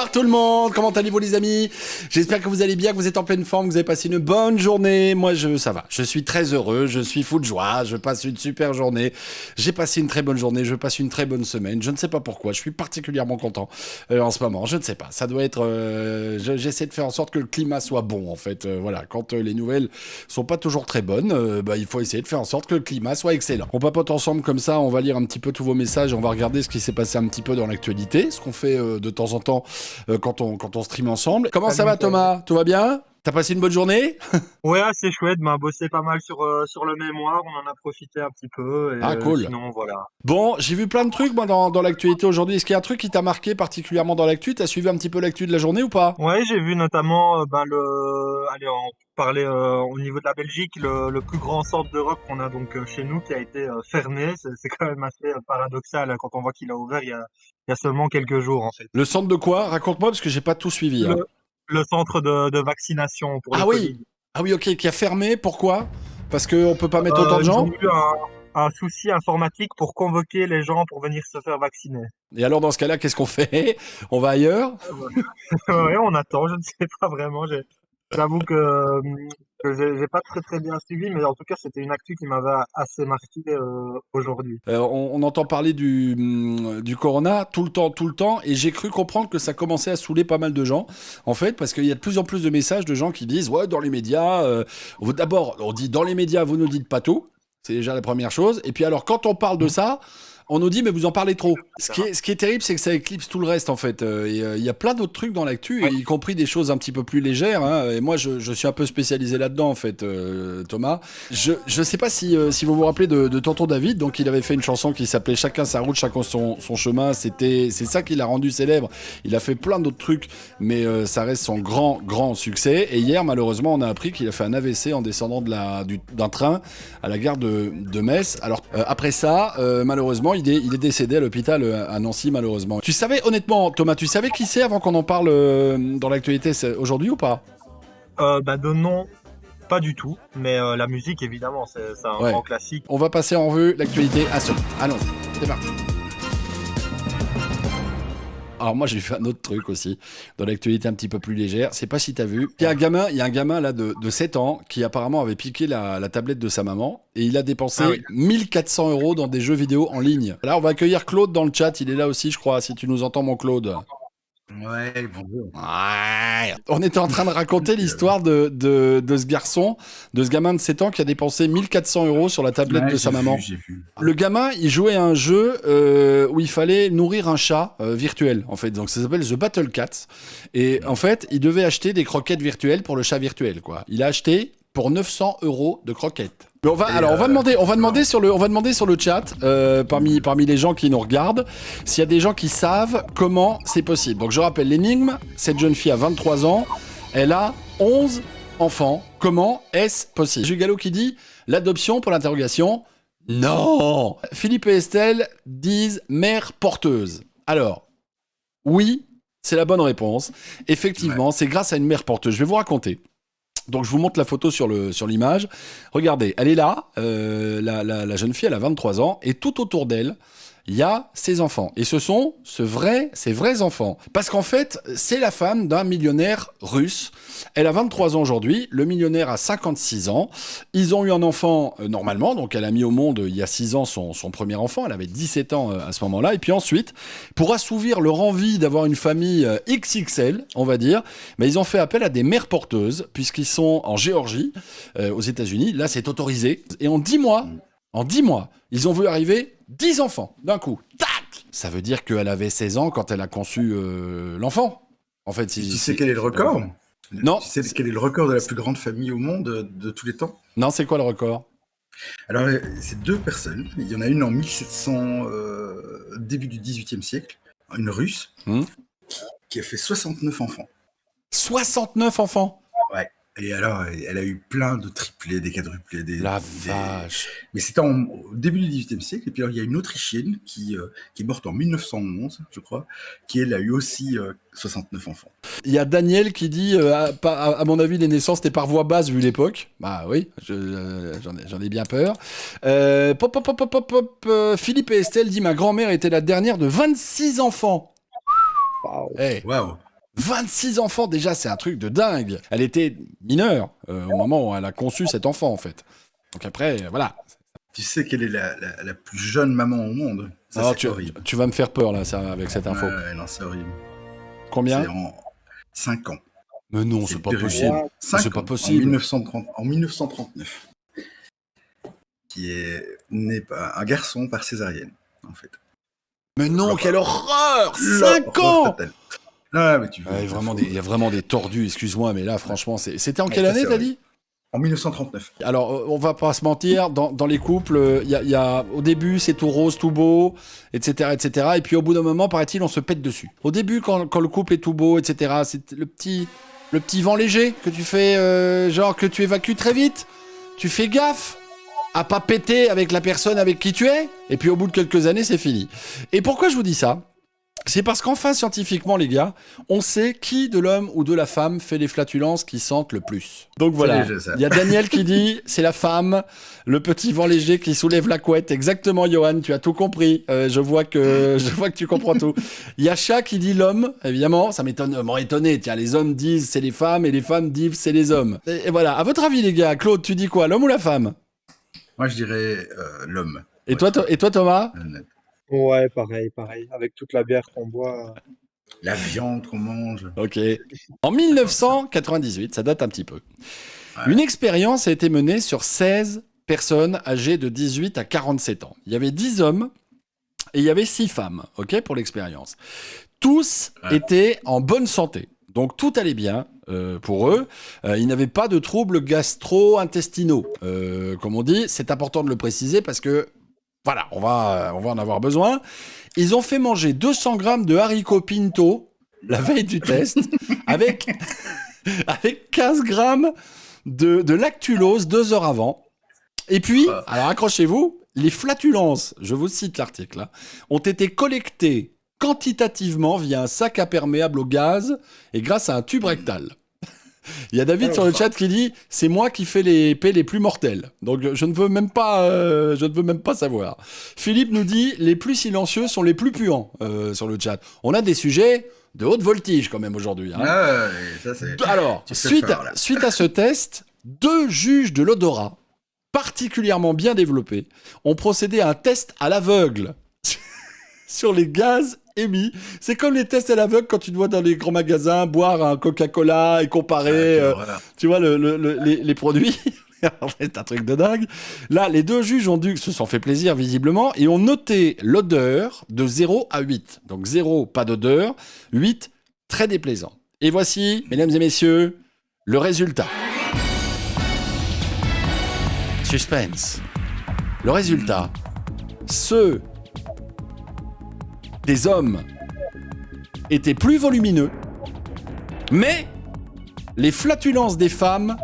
Bonsoir tout le monde, comment allez-vous les amis? J'espère que vous allez bien, que vous êtes en pleine forme, que vous avez passé une bonne journée. Moi ça va, je suis très heureux, je suis fou de joie, je passe une super journée. J'ai passé une très bonne journée, je passe une très bonne semaine. Je ne sais pas pourquoi, je suis particulièrement content en ce moment. Je ne sais pas, ça doit être... j'essaie de faire en sorte que le climat soit bon en fait. Voilà, quand les nouvelles sont pas toujours très bonnes, il faut essayer de faire en sorte que le climat soit excellent. On papote ensemble comme ça, on va lire un petit peu tous vos messages, on va regarder ce qui s'est passé un petit peu dans l'actualité, ce qu'on fait de temps en temps quand on stream ensemble. Comment ça Salut va Mickaël. Thomas? Tout va bien? T'as passé une bonne journée? Ouais, c'est chouette, ben, bossé pas mal sur le mémoire, on en a profité un petit peu, et Ah cool. sinon voilà. Bon, j'ai vu plein de trucs moi dans l'actualité aujourd'hui. Est-ce qu'il y a un truc qui t'a marqué particulièrement dans l'actu? T'as suivi un petit peu l'actu de la journée ou pas? Ouais, j'ai vu notamment, allez, on parlait au niveau de la Belgique, le plus grand centre d'Europe qu'on a donc chez nous qui a été fermé. C'est quand même assez paradoxal hein, quand on voit qu'il a ouvert il y a seulement quelques jours en fait. Le centre de quoi? Raconte-moi parce que j'ai pas tout suivi, hein. Le, le centre de vaccination pour le Ah oui! Covid. Ah oui, ok, qui a fermé, pourquoi? Parce qu'on peut pas mettre autant de Ils ont gens? eu un souci informatique pour convoquer les gens pour venir se faire vacciner. Et alors dans ce cas-là, qu'est-ce qu'on fait? On va ailleurs? Ouais, on attend, je ne sais pas vraiment. J'avoue que j'ai pas très très bien suivi, mais en tout cas, c'était une actu qui m'avait assez marqué aujourd'hui. On entend parler du corona tout le temps, et j'ai cru comprendre que ça commençait à saouler pas mal de gens, en fait, parce qu'il y a de plus en plus de messages de gens qui disent, ouais, dans les médias, d'abord, on dit, dans les médias, vous ne dites pas tout, c'est déjà la première chose, et puis alors, quand on parle de Mhm. ça, on nous dit, mais vous en parlez trop. Etc. Ce qui est terrible, c'est que ça éclipse tout le reste, en fait. Il y a plein d'autres trucs dans l'actu, Ouais. y compris des choses un petit peu plus légères, hein, et moi, je suis un peu spécialisé là-dedans, en fait, Thomas. Je sais pas si vous vous rappelez de Tonton David, donc il avait fait une chanson qui s'appelait Chacun sa route, chacun son chemin. C'est ça qui l'a rendu célèbre. Il a fait plein d'autres trucs, mais ça reste son grand succès. Et hier, malheureusement, on a appris qu'il a fait un AVC en descendant d'un train à la gare de Metz. Alors après ça, malheureusement, il est décédé à l'hôpital à Nancy, malheureusement. Tu savais, honnêtement, Thomas, tu savais qui c'est avant qu'on en parle dans l'actualité aujourd'hui ou pas? Bah, de nom, pas du tout, mais la musique, évidemment, c'est un Ouais. grand classique. On va passer en revue l'actualité insolite. Allons-y, c'est parti. Alors moi j'ai fait un autre truc aussi, dans l'actualité un petit peu plus légère, c'est pas si t'as vu. Il y a un gamin là de 7 ans qui apparemment avait piqué la tablette de sa maman et il a Ah oui. dépensé 1 400 € dans des jeux vidéo en ligne. Là on va accueillir Claude dans le chat, il est là aussi je crois, si tu nous entends mon Claude. Ouais, bonjour. Ouais. On était en train de raconter Euh, l'histoire de ce garçon, de ce gamin de 7 ans qui a dépensé 1 400 € sur la tablette Ouais, de sa maman. j'ai vu. Le gamin, il jouait à un jeu où il fallait nourrir un chat virtuel, en fait. Donc ça s'appelle The Battle Cat. Et en fait, il devait acheter des croquettes virtuelles pour le chat virtuel, quoi. Il a acheté pour 900 € de croquettes. Mais Et alors alors, on va demander sur le chat, parmi les gens qui nous regardent, s'il y a des gens qui savent comment c'est possible. Donc je rappelle l'énigme, cette jeune fille a 23 ans, elle a 11 enfants. Comment est-ce possible? Jules Gallo qui dit l'adoption pour l'interrogation. Non! Philippe et Estelle disent mère porteuse. Alors, oui, c'est la bonne réponse. ouais. Effectivement, c'est grâce à une mère porteuse. Je vais vous raconter. Donc, je vous montre la photo sur l'image. Regardez, elle est là, la jeune fille, elle a 23 ans, et tout autour d'elle, il y a ses enfants. Et ce sont ses vrais enfants. Parce qu'en fait, c'est la femme d'un millionnaire russe. Elle a 23 ans aujourd'hui, le millionnaire a 56 ans. Ils ont eu un enfant normalement, donc elle a mis au monde il y a 6 ans son premier enfant, elle avait 17 ans à ce moment-là. Et puis ensuite, pour assouvir leur envie d'avoir une famille XXL, on va dire, mais ils ont fait appel à des mères porteuses, puisqu'ils sont en Géorgie, aux États-Unis. Là, c'est autorisé. Et en 10 mois, ils ont vu arriver 10 enfants d'un coup. Tac! Ça veut dire qu'elle avait 16 ans quand elle a conçu l'enfant. En fait, Tu sais quel est le record? Non, Tu sais quel est le record de la plus grande famille au monde de tous les temps? non, c'est quoi le record? Alors, c'est deux personnes. Il y en a une en 1700, début du XVIIIe siècle, une russe, Hmm. qui a fait 69 enfants. 69 enfants. Ouais. Et alors, elle a eu plein de triplés, des quadruplés, La des... vache. Mais c'était au début du XVIIIe siècle. Et puis alors, il y a une Autrichienne qui est morte en 1911, je crois, qui elle a eu aussi 69 enfants. Il y a Daniel qui dit, à mon avis, les naissances étaient par voie basse vu l'époque. Bah oui, j'en ai bien peur. Philippe et Estelle dit, ma grand-mère était la dernière de 26 enfants. Waouh. Hey, Waouh! 26 enfants, déjà, c'est un truc de dingue. Elle était mineure au moment où elle a conçu cet enfant, en fait. Donc après, voilà. Tu sais quelle est la plus jeune maman au monde? Ça, Alors, c'est horrible. tu vas me faire peur, là, ça, avec cette info. Non, c'est horrible. Combien? C'est en 5 ans. Mais non, c'est pas terrible. possible. 5 C'est pas ans, possible. En 1939. Qui est né un garçon par césarienne, en fait. Mais non, L'horreur. quelle horreur! 5 L'horreur ans! totale. Ah, mais tu Ouais, il y a vraiment des tordus, excuse-moi, mais là, franchement, c'était en quelle Ouais, année, c'est t'as vrai. dit? En 1939. Alors, on va pas se mentir, dans les couples, au début, c'est tout rose, tout beau, etc., etc. Et puis, au bout d'un moment, paraît-il, on se pète dessus. Au début, quand le couple est tout beau, etc., c'est le petit vent léger que tu fais, genre que tu évacues très vite. Tu fais gaffe à pas péter avec la personne avec qui tu es. Et puis, au bout de quelques années, c'est fini. Et pourquoi je vous dis ça? C'est parce qu'enfin, scientifiquement, les gars, on sait qui de l'homme ou de la femme fait les flatulences qui sentent le plus. Donc voilà, léger, ça. il y a Daniel qui dit, c'est la femme, le petit vent léger qui soulève la couette. Exactement, Johan, tu as tout compris. Je vois que tu comprends tout. Il y a Chat qui dit l'homme, évidemment, ça m'aurait étonné. Tiens, les hommes disent c'est les femmes et les femmes disent c'est les hommes. Et voilà, à votre avis, les gars, Claude, tu dis quoi, l'homme ou la femme? Moi, je dirais l'homme. Et toi, Thomas? Ouais, pareil. Avec toute la bière qu'on boit. La viande qu'on mange. Ok. En 1998, ça date un petit peu. Ouais. Une expérience a été menée sur 16 personnes âgées de 18 à 47 ans. Il y avait 10 hommes et il y avait 6 femmes, ok, pour l'expérience. Tous étaient en bonne santé. Donc tout allait bien pour eux. Ils n'avaient pas de troubles gastro-intestinaux, comme on dit. C'est important de le préciser parce que, voilà, on va en avoir besoin. Ils ont fait manger 200 grammes de haricots pinto la veille du test avec 15 grammes de lactulose 2 heures avant. Et puis, alors accrochez-vous, les flatulences, je vous cite l'article, là, ont été collectées quantitativement via un sac imperméable au gaz et grâce à un tube rectal. Il y a David sur le chat qui dit « C'est moi qui fais les paix les plus mortels. » Donc je ne veux même pas savoir. Philippe nous dit « Les plus silencieux sont les plus puants sur le chat. » On a des sujets de haute voltige quand même aujourd'hui. Hein. Ça, c'est... Alors, suite à ce test, 2 juges de l'odorat, particulièrement bien développés, ont procédé à un test à l'aveugle sur les gaz émis. C'est comme les tests à l'aveugle quand tu dois dans les grands magasins boire un Coca-Cola et comparer tu vois, les produits. C'est un truc de dingue. Là, les 2 juges se sont fait plaisir visiblement et ont noté l'odeur de 0 à 8. Donc 0, pas d'odeur. 8, très déplaisant. Et voici, mesdames et messieurs, le résultat. Suspense. Le résultat. Ceux des hommes étaient plus volumineux, mais les flatulences des femmes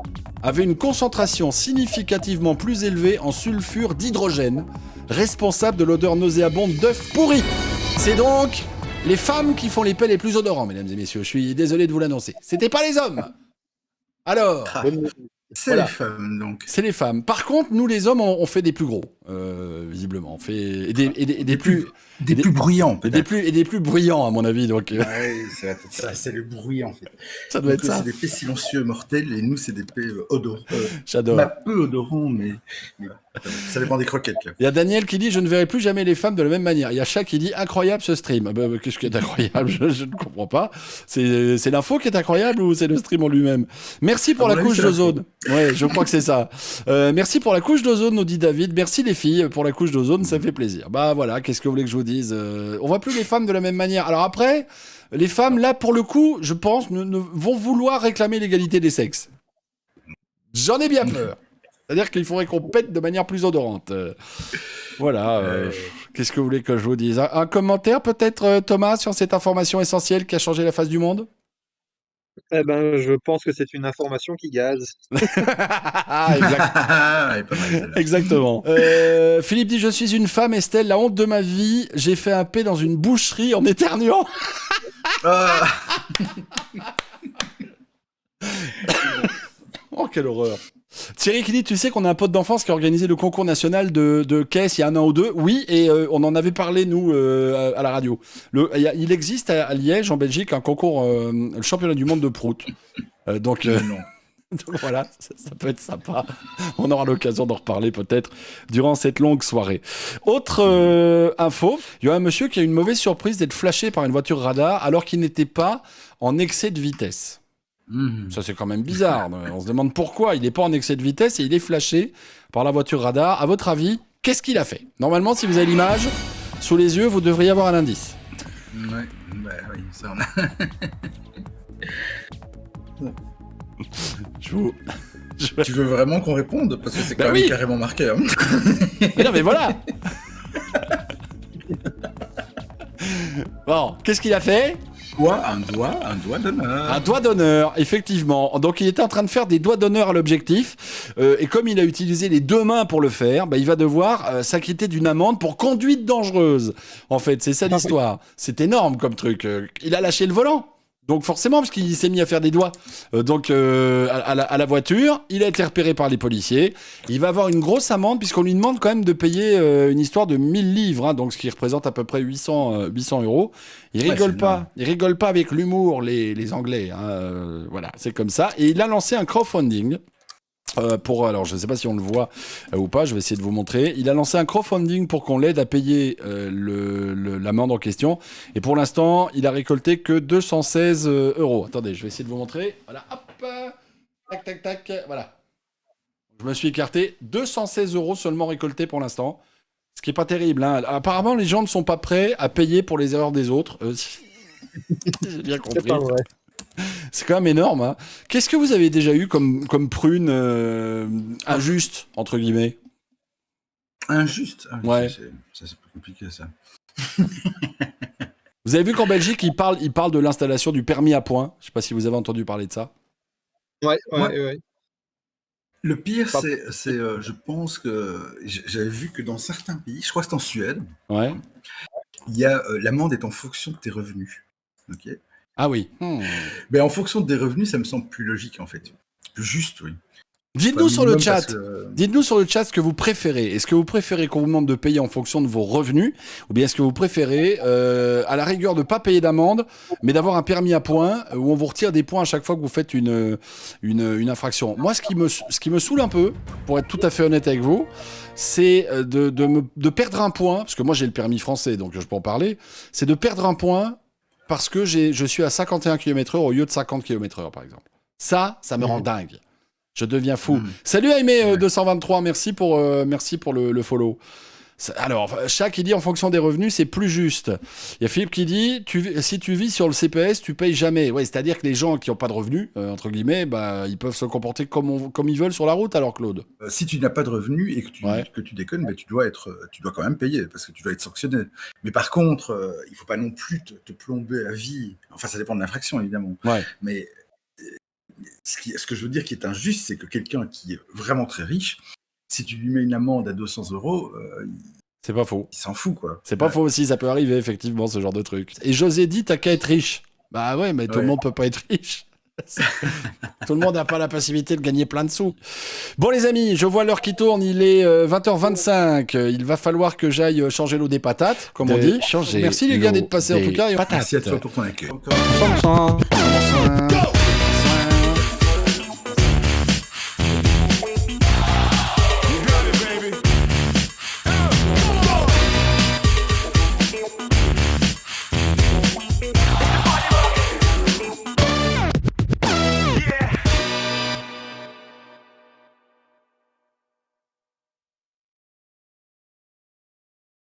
avaient une concentration significativement plus élevée en sulfure d'hydrogène, responsable de l'odeur nauséabonde d'œufs pourris. C'est donc les femmes qui font les paix les plus odorants, mesdames et messieurs. Je suis désolé de vous l'annoncer. C'était pas les hommes. Alors... C'est les femmes, donc. C'est les femmes. Par contre, nous, les hommes, on fait des plus gros, visiblement. On fait des plus bruyants, peut-être. Et des plus bruyants, à mon avis. Donc, c'est le bruit, en fait. Ça doit être ça. C'est des paix silencieux mortels, et nous, c'est des paix odorants. J'adore. Peu odorants, mais ça dépend des croquettes, là. Il y a Daniel qui dit « Je ne verrai plus jamais les femmes de la même manière ». Il y a Chat qui dit « Incroyable ce stream ». Qu'est-ce qui est incroyable? Je ne comprends pas. C'est l'info qui est incroyable ou c'est le stream en lui-même? Merci pour la couche d'ozone. Ouais, je crois que c'est ça. Merci pour la couche d'ozone, nous dit David. Merci les filles pour la couche d'ozone, ça fait plaisir. Bah voilà, qu'est-ce que vous voulez que je vous dise? On voit plus les femmes de la même manière. Alors après, les femmes, là, pour le coup, je pense, vont vouloir réclamer l'égalité des sexes. J'en ai bien peur. C'est-à-dire qu'il faudrait qu'on pète de manière plus odorante. Voilà. Qu'est-ce que vous voulez que je vous dise? Un commentaire peut-être, Thomas, sur cette information essentielle qui a changé la face du monde? Eh ben, je pense que c'est une information qui gaze. Exactement. Philippe dit « Je suis une femme, Estelle, la honte de ma vie. J'ai fait un P dans une boucherie en éternuant. » Oh, quelle horreur. Thierry qui dit, tu sais qu'on a un pote d'enfance qui a organisé le concours national de caisse il y a un an ou deux. Oui, et on en avait parlé, nous, à la radio. Il existe à Liège, en Belgique, un concours, le championnat du monde de prout. Donc, Non. donc voilà, ça peut être sympa. On aura l'occasion d'en reparler peut-être durant cette longue soirée. Autre info, il y a un monsieur qui a eu une mauvaise surprise d'être flashé par une voiture radar alors qu'il n'était pas en excès de vitesse. Ça, c'est quand même bizarre. On se demande pourquoi il n'est pas en excès de vitesse et il est flashé par la voiture radar. À votre avis, qu'est-ce qu'il a fait? Normalement, si vous avez l'image sous les yeux, vous devriez avoir un indice. Ouais, bah oui, ça on a. Tu veux vraiment qu'on réponde? Parce que c'est quand même carrément marqué. Hein. Mais non, mais voilà. Bon, qu'est-ce qu'il a fait? Un doigt d'honneur. Un doigt d'honneur, effectivement. Donc il était en train de faire des doigts d'honneur à l'objectif. Et comme il a utilisé les deux mains pour le faire, il va devoir s'acquitter d'une amende pour conduite dangereuse. En fait, c'est ça l'histoire. C'est énorme comme truc. Il a lâché le volant. Donc forcément, parce qu'il s'est mis à faire des doigts à la voiture, il a été repéré par les policiers. Il va avoir une grosse amende puisqu'on lui demande quand même de payer une histoire de 1000 livres, hein, donc ce qui représente à peu près 800 euros. Ils rigolent pas avec l'humour, les Anglais. Hein, voilà, c'est comme ça. Et il a lancé un crowdfunding. Alors je ne sais pas si on le voit ou pas, je vais essayer de vous montrer. Il a lancé un crowdfunding pour qu'on l'aide à payer l'amende en question. Et pour l'instant, il a récolté que 216 euros. Attendez, je vais essayer de vous montrer. Voilà, hop, tac, voilà. Je me suis écarté. 216 euros seulement récoltés pour l'instant. Ce qui n'est pas terrible. Hein. Apparemment, les gens ne sont pas prêts à payer pour les erreurs des autres. J'ai bien compris. C'est pas vrai. C'est quand même énorme. Hein. Qu'est-ce que vous avez déjà eu comme prune injuste, entre guillemets? Injuste? Ouais. Ça, c'est plus compliqué, ça. Vous avez vu qu'en Belgique, ils parlent de l'installation du permis à points. Je ne sais pas si vous avez entendu parler de ça. Ouais. Le pire, c'est je pense que j'avais vu que dans certains pays, je crois que c'est en Suède, Ouais. il y a l'amende est en fonction de tes revenus. Ok. Ah oui. Mais en fonction des revenus, ça me semble plus logique en fait. Plus juste, oui. Dites-nous sur le chat. Dites-nous sur le chat ce que vous préférez. Est-ce que vous préférez qu'on vous demande de payer en fonction de vos revenus, ou bien est-ce que vous préférez, à la rigueur, de pas payer d'amende, mais d'avoir un permis à points où on vous retire des points à chaque fois que vous faites une infraction. Moi, ce qui me saoule un peu, pour être tout à fait honnête avec vous, c'est de perdre un point, parce que moi j'ai le permis français, donc je peux en parler. C'est de perdre un point parce que je suis à 51 km/h au lieu de 50 km/h, par exemple. Ça me rend dingue. Je deviens fou. Salut Aimé223, merci pour le follow. Alors, Chat qui dit en fonction des revenus, c'est plus juste. Il y a Philippe qui dit si tu vis sur le CPS, tu payes jamais. Ouais, c'est-à-dire que les gens qui n'ont pas de revenus, entre guillemets, ils peuvent se comporter comme ils veulent sur la route, alors Claude. Si tu n'as pas de revenus et que tu déconnes, tu dois quand même payer parce que tu dois être sanctionné. Mais par contre, il ne faut pas non plus te plomber à vie. Enfin, ça dépend de l'infraction, évidemment. Ouais. Mais ce que je veux dire qui est injuste, c'est que quelqu'un qui est vraiment très riche, si tu lui mets une amende à 200 euros, c'est pas faux. Il s'en fout, quoi. C'est pas faux aussi, ça peut arriver, effectivement, ce genre de truc. Et José dit, t'as qu'à être riche. Bah ouais, mais tout le monde peut pas être riche. Tout le monde n'a pas la possibilité de gagner plein de sous. Bon les amis, je vois l'heure qui tourne, il est 20h25. Il va falloir que j'aille changer l'eau des patates, comme on dit. Merci les gars d'être passés en tout cas. Merci à toi pour ton accueil. Bonsoir.